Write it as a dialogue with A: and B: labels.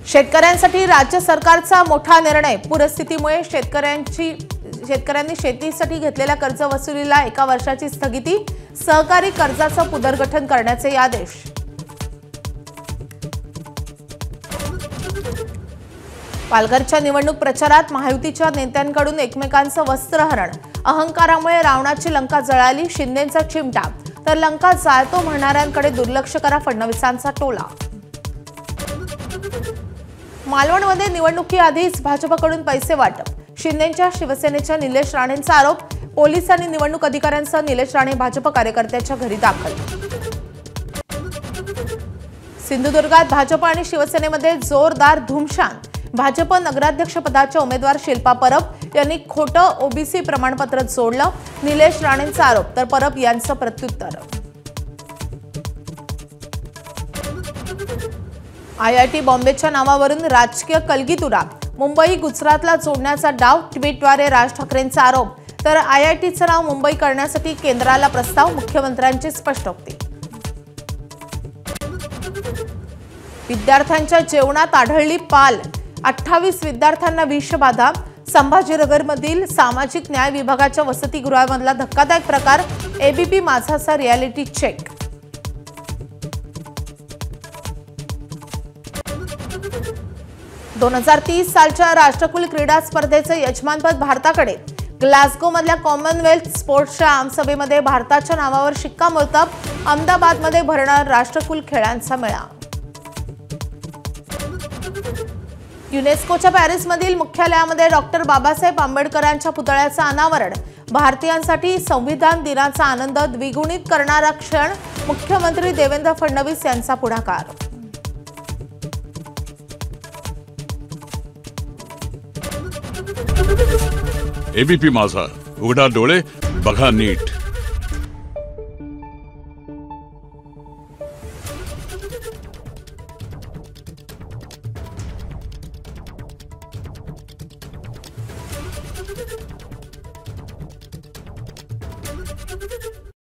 A: शेतकऱ्यांसाठी राज्य सरकारचा मोठा निर्णय। पूरस्थितीमुळे शेतकऱ्यांनी शेतीसाठी घेतलेल्या कर्ज वसुलीला 1 वर्षाची स्थगिती। सहकारी कर्जाचं पुनर्गठन करण्याचे आदेश। पालघरच्या निवडणूक प्रचारात महायुतीच्या नेत्यांकडून एकमेकांचं वस्त्रहरण। अहंकारामुळे रावणाची लंका जळाली, शिंदेंचा चिमटा। तर लंका जाळतो म्हणणाऱ्यांकडे दुर्लक्ष करा, फडणवीसांचा टोला। मालवणमध्ये निवडणुकीआधीच भाजपकडून पैसे वाटप। शिंदेंच्या शिवसेनेच्या निलेश राणेंचा आरोप। पोलिसांनी निवडणूक अधिकाऱ्यांसह निलेश राणे भाजप कार्यकर्त्याच्या घरी दाखल। सिंधुदुर्गात भाजप आणि शिवसेनेमध्ये जोरदार धुमशान। भाजप नगराध्यक्षपदाच्या उमेदवार शिल्पा परब यांनी खोटं ओबीसी प्रमाणपत्र जोडलं। निलेश राणेंचा आरोप, तर परब यांचं प्रत्युत्तर। IIT बॉम्बेच्या नावावरून राजकीय कलगीतुरा। मुंबई गुजरातला जोडण्याचा डाव। ट्विटद्वारे राज ठाकरेंचा आरोप। तर IITचं नाव मुंबई करण्यासाठी केंद्राला प्रस्ताव। मुख्यमंत्र्यांची स्पष्टोक्ती। विद्यार्थ्यांच्या जेवणात आढळली पाल। 28 विद्यार्थ्यांना विषबाधा। संभाजीनगरमधील सामाजिक न्याय विभागाच्या वसतिगृहामधला धक्कादायक प्रकार। ABP माझाचा रियालिटी चेक। दोन 2030 सालच्या राष्ट्रकुल क्रीडा स्पर्धेचं यजमानपद भारताकडे। ग्लासगोमधल्या कॉमनवेल्थ स्पोर्ट्सच्या आमसभेमध्ये भारताच्या नावावर शिक्कामोर्तब। अहमदाबादमध्ये भरणार राष्ट्रकुल खेळांचा मेळा। युनेस्कोच्या पॅरिसमधील मुख्यालयामध्ये डॉक्टर बाबासाहेब आंबेडकरांच्या पुतळ्याचं अनावरण। भारतीयांसाठी संविधान दिनाचा आनंद द्विगुणित करणारा क्षण। मुख्यमंत्री देवेंद्र फडणवीस यांचा पुढाकार।
B: ABP माझा, उघडा डोळे बघा नीट।